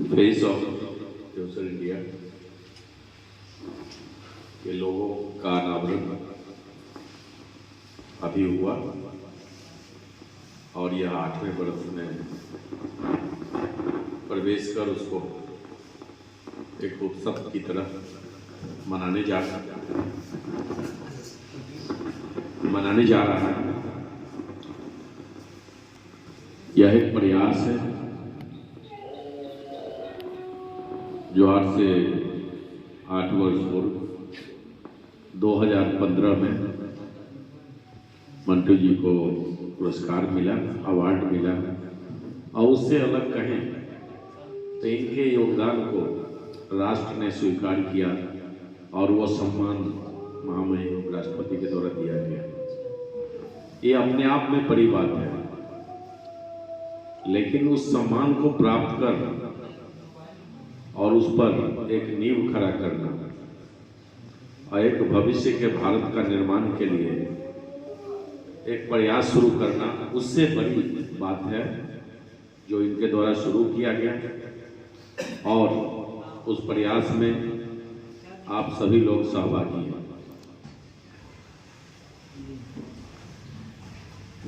Face of social India के लोगों का अनावरण अभी हुआ और यह 8वें वर्ष में प्रवेश कर उसको एक उत्सव की तरह मनाने जा रहा है। यह एक प्रयास है जो आज से 8 वर्ष पूर्व 2015 में मंटू जी को पुरस्कार मिला, अवार्ड मिला। और उससे अलग कहें तो इनके योगदान को राष्ट्र ने स्वीकार किया और वह सम्मान महामहिम राष्ट्रपति के द्वारा दिया गया। ये अपने आप में बड़ी बात है, लेकिन उस सम्मान को प्राप्त कर और उस पर एक नींव खड़ा करना और एक भविष्य के भारत का निर्माण के लिए एक प्रयास शुरू करना, उससे बड़ी बात है जो इनके द्वारा शुरू किया गया और उस प्रयास में आप सभी लोग सहभागी हैं।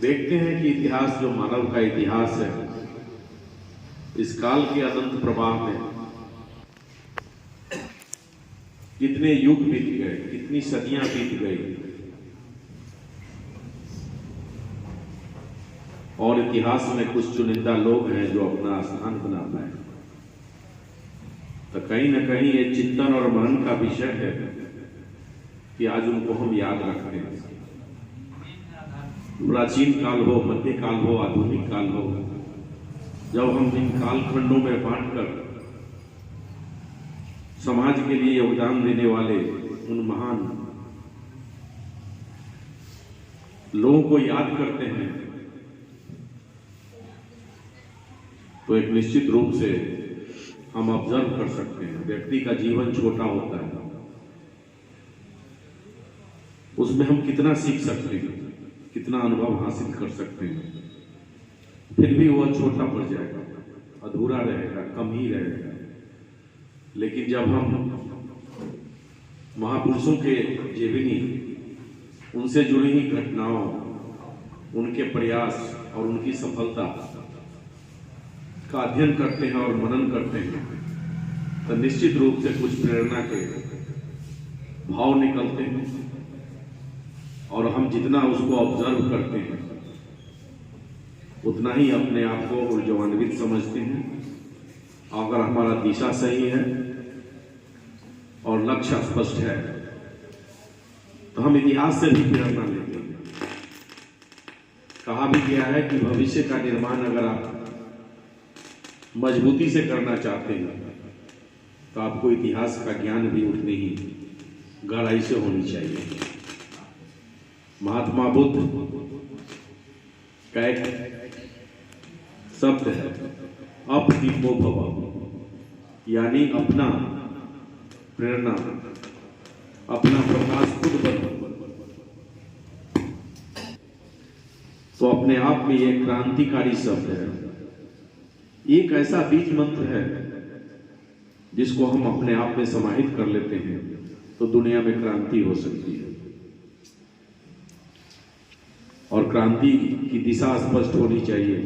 देखते हैं कि इतिहास जो मानव का इतिहास है, इस काल के अनंत प्रवाह में कितने युग बीत गए, कितनी सदियां बीत गई और इतिहास में कुछ चुनिंदा लोग हैं जो अपना स्थान बना पाए। तो कहीं न कहीं ये चिंतन और मनन का विषय है कि आज उनको हम याद रखते हैं। प्राचीन काल हो, मध्य काल हो, आधुनिक काल हो, जब हम इन कालखंडों में बांटकर समाज के लिए योगदान देने वाले उन महान लोगों को याद करते हैं, तो एक निश्चित रूप से हम ऑब्जर्व कर सकते हैं व्यक्ति का जीवन छोटा होता है, उसमें हम कितना सीख सकते हैं, कितना अनुभव हासिल कर सकते हैं, फिर भी वह छोटा पड़ जाएगा, अधूरा रहेगा, कम ही रहेगा। लेकिन जब हम महापुरुषों के जीवनी, उनसे जुड़ी हुई घटनाओं, उनके प्रयास और उनकी सफलता का अध्ययन करते हैं और मनन करते हैं, तो निश्चित रूप से कुछ प्रेरणा के भाव निकलते हैं और हम जितना उसको ऑब्जर्व करते हैं उतना ही अपने आप को ऊर्जान्वित समझते हैं। अगर हमारा दिशा सही है और लक्ष्य स्पष्ट है तो हम इतिहास से भी प्रेरणा लेते हैं। कहा भी गया है कि भविष्य का निर्माण अगर आप मजबूती से करना चाहते हैं तो आपको इतिहास का ज्ञान भी उतनी ही गहराई से होनी चाहिए। महात्मा बुद्ध का एक शब्द है, अपदीपो भव, यानी अपना प्रेरणा, अपना प्रकाश खुद बनो। तो अपने आप में ये क्रांतिकारी शब्द है, एक ऐसा बीज मंत्र है जिसको हम अपने आप में समाहित कर लेते हैं तो दुनिया में क्रांति हो सकती है। और क्रांति की दिशा स्पष्ट होनी चाहिए।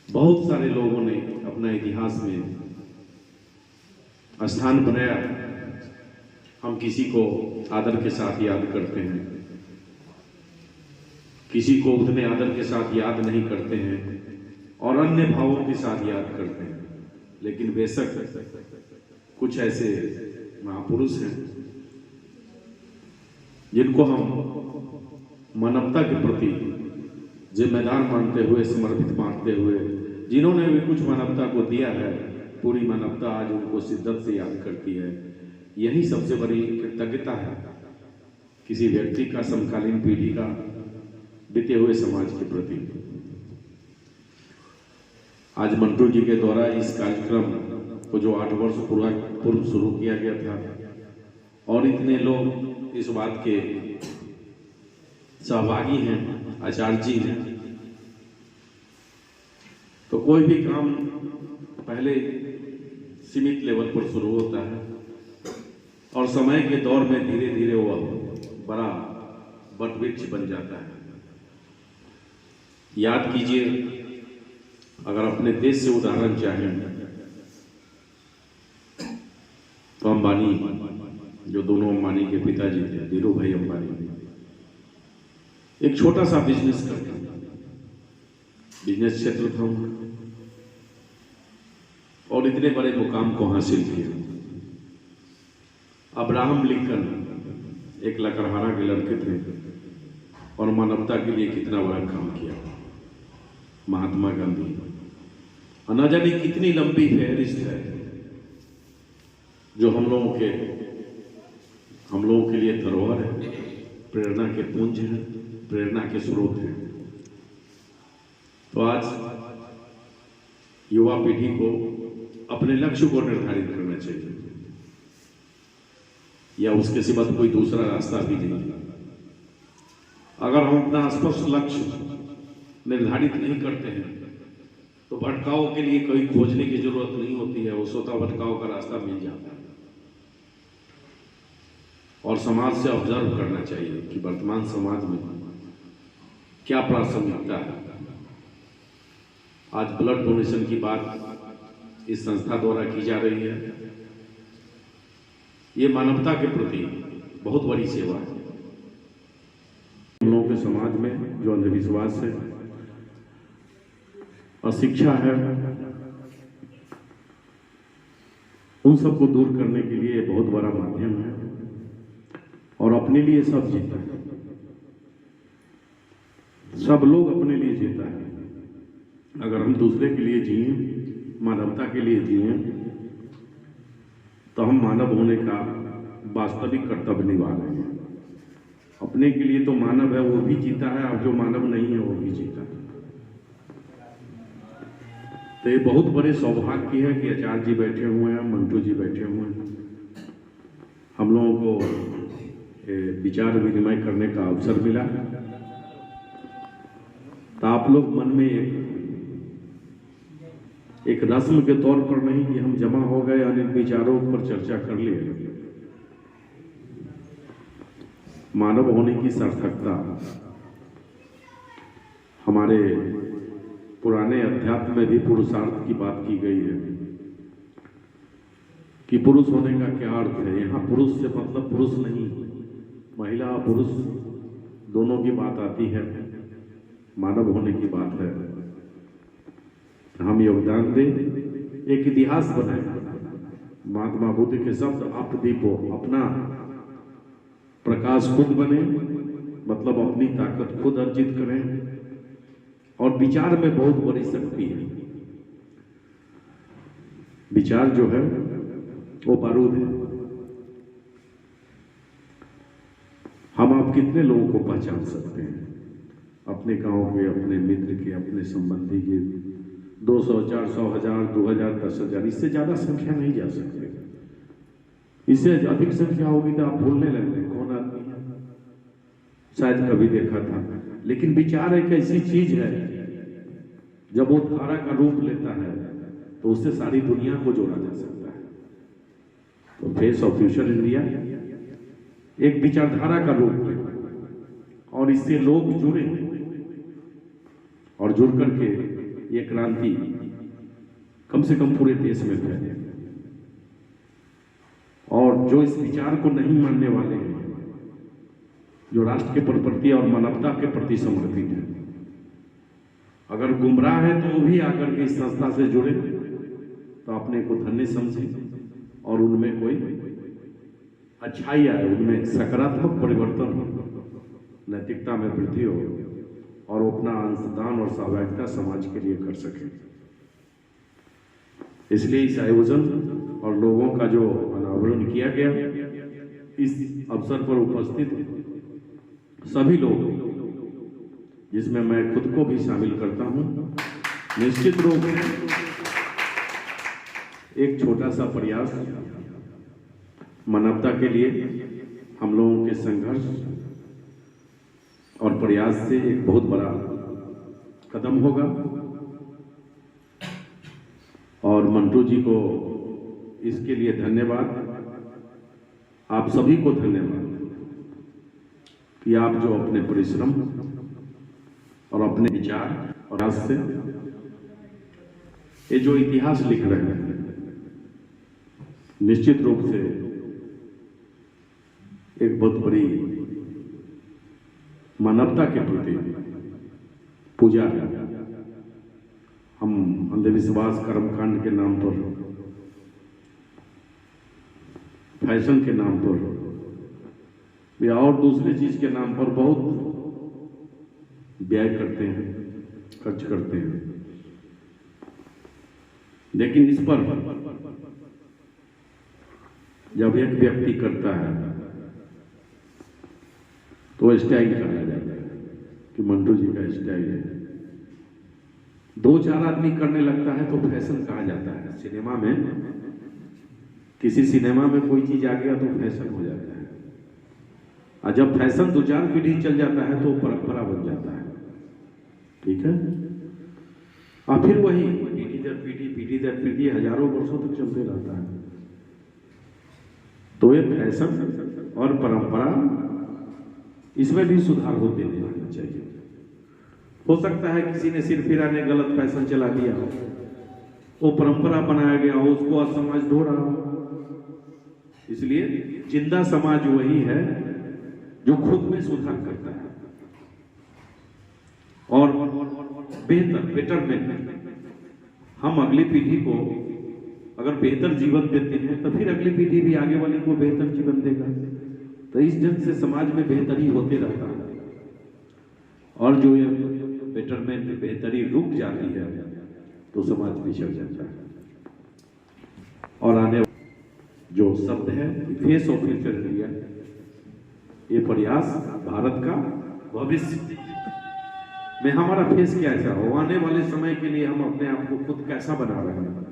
बहुत सारे लोगों ने अपना इतिहास में स्थान बनाया। हम किसी को आदर के साथ याद करते हैं, किसी को उतने आदर के साथ याद नहीं करते हैं और अन्य भावों के साथ याद करते हैं। लेकिन बेशक कुछ ऐसे महापुरुष हैं जिनको हम मानवता के प्रति जिम्मेदार मानते हुए, समर्पित मानते हुए, जिन्होंने भी कुछ मानवता को दिया है, पूरी मानवता आज उनको शिद्दत से याद करती है। यही सबसे बड़ी कृतज्ञता है किसी व्यक्ति का, समकालीन पीढ़ी का, बीते हुए समाज के प्रति। आज मंटू जी के द्वारा इस कार्यक्रम को जो 8 वर्ष पूर्व शुरू किया गया था और इतने लोग इस बात के सहभागी हैं, आचार्य जी हैं, तो कोई भी काम पहले सीमित लेवल पर शुरू होता है और समय के दौर में धीरे धीरे वह बड़ा वटवृक्ष बन जाता है। याद कीजिए, अगर अपने देश से उदाहरण चाहें तो अंबानी, जो दोनों अंबानी के पिताजी थे, धीरू भाई अंबानी, एक छोटा सा बिजनेस करते थे, बिजनेस क्षेत्र था उनका, और इतने बड़े मुकाम को हासिल किया। अब्राहम लिंकन एक लकड़हारा के लड़के थे और मानवता के लिए कितना बड़ा काम किया। महात्मा गांधी, न जाने कितनी लंबी फहरिस्त है जो हम लोगों के लिए धरोहर है, प्रेरणा के पुंज है, प्रेरणा के स्रोत है। तो आज युवा पीढ़ी को अपने लक्ष्य को निर्धारित करना चाहिए, या उसके सिवा कोई दूसरा रास्ता भी नहीं। अगर हम अपना स्पष्ट लक्ष्य निर्धारित नहीं करते हैं तो भटकाव के लिए कोई खोजने की जरूरत नहीं होती है, वो स्वतः भटकाव का रास्ता मिल जाता है। और समाज से ऑब्जर्व करना चाहिए कि वर्तमान समाज में क्या प्रासंगिकता है। आज ब्लड डोनेशन की बात इस संस्था द्वारा की जा रही है। ये मानवता के प्रति बहुत बड़ी सेवा है। हम लोगों के समाज में जो अंधविश्वास है, अशिक्षा है, उन सबको दूर करने के लिए बहुत बड़ा माध्यम है और अपने लिए सब जीता है। सब लोग अपने लिए जीता है। अगर हम दूसरे के लिए जिए, मानवता के लिए जिए, तो हम मानव होने का वास्तविक कर्तव्य निभा रहे हैं। अपने के लिए तो मानव है वो भी जीता है, और जो मानव नहीं है वो भी जीता है। तो ये बहुत बड़े सौभाग्य है कि आचार्य जी बैठे हुए हैं, मंटू जी बैठे हुए हैं। हम लोगों को विचार विनिमय करने का अवसर मिला। तो आप लोग मन में एक रस्म के तौर पर नहीं कि हम जमा हो गए और इन विचारों पर चर्चा कर लिए। मानव होने की सार्थकता हमारे पुराने अध्यात्म में भी पुरुषार्थ की बात की गई है कि पुरुष होने का क्या अर्थ है। यहाँ पुरुष से मतलब पुरुष नहीं, महिला और पुरुष दोनों की बात आती है। मानव होने की बात है। हम योगदान दें, एक इतिहास बनाए। महात्मा बुद्ध के शब्द आप दीपो, अपना प्रकाश खुद बने, मतलब अपनी ताकत खुद अर्जित करें। और विचार में बहुत बड़ी शक्ति है। विचार जो है वो बारूद है। हम आप कितने लोगों को पहचान सकते हैं? अपने गांव के, अपने मित्र के, अपने संबंधी के 200, 400, 1000, 2000, 10,000, इससे ज्यादा संख्या नहीं जा सकती। इससे अधिक संख्या होगी तो आप भूलने लगेंगे कौन आदमी है। शायद कभी देखा था। लेकिन विचार एक ऐसी चीज है, जब वो धारा का रूप लेता है तो उससे सारी दुनिया को जोड़ा जा सकता है। तो फेस ऑफ फ्यूचर इंडिया एक विचारधारा का रूप है और इससे लोग जुड़े और जुड़ करके ये क्रांति कम से कम पूरे देश में फैले। और जो इस विचार को नहीं मानने वाले हैं, जो राष्ट्र के प्रति और मानवता के प्रति समर्पित है, अगर गुमराह है तो वो भी आकर के इस संस्था से जुड़े तो अपने को धन्य समझे और उनमें कोई अच्छाई आए, उनमें सकारात्मक परिवर्तन हो, नैतिकता में वृद्धि हो और वो अपना अंशदान और सहभागिता समाज के लिए कर सके। इसलिए इस आयोजन और लोगों का जो अनावरण किया गया, इस अवसर पर उपस्थित सभी लोग, जिसमें मैं खुद को भी शामिल करता हूं, निश्चित रूप से एक छोटा सा प्रयास मानवता के लिए हम लोगों के संघर्ष और प्रयास से एक बहुत बड़ा कदम होगा। और मंटू जी को इसके लिए धन्यवाद। आप सभी को धन्यवाद कि आप जो अपने परिश्रम और अपने विचार और आज से ये जो इतिहास लिख रहे हैं, निश्चित रूप से एक बहुत बड़ी मानवता के प्रति पूजा है। हम अंधविश्वास कर्मकांड के नाम पर, फैशन के नाम पर या और दूसरी चीज के नाम पर बहुत व्यय करते हैं, खर्च करते हैं, लेकिन इस पर जब एक व्यक्ति करता है तो स्टाइल कहा जाता है कि मंटू जी का स्टाइल है। दो चार आदमी करने लगता है तो फैशन कहा जाता है। सिनेमा में, किसी सिनेमा में कोई चीज आ गया तो फैशन हो जाता है, और जब फैशन दो चार पीढ़ी चल जाता है तो परंपरा बन जाता है। ठीक है, और फिर वही पीढ़ी दर पीढ़ी हजारों वर्षों तक चलते रहता है। तो ये फैशन और परंपरा, इसमें भी सुधार होते रहना चाहिए। हो सकता है किसी ने सिरफिरा ने गलत फैशन चला दिया हो, वो परंपरा बनाया गया हो, उसको आज समाज ढो रहा हो। इसलिए जिंदा समाज वही है जो खुद में सुधार करता है और बेटरमेंट। हम अगली पीढ़ी को अगर बेहतर जीवन देते हैं तो फिर अगली पीढ़ी भी आगे वाले को बेहतर जीवन देगा। तो इस ढंग से समाज में बेहतरी होते रहता है, और जो ये बेटरमेंट बेहतरी रुक जाती है तो समाज पिछड़ जाता है। और आने जो शब्द है फेस ऑफ फ्यूचर इंडिया, ये प्रयास भारत का भविष्य में हमारा फेस कैसा हो, आने वाले समय के लिए हम अपने आप को खुद कैसा बना रहे हैं,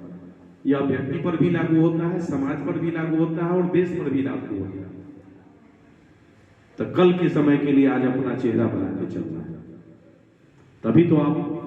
यह व्यक्ति पर भी लागू होता है, समाज पर भी लागू होता है और देश पर भी लागू होता है। तो कल के समय के लिए आज अपना चेहरा बना के चलना है, तभी तो आप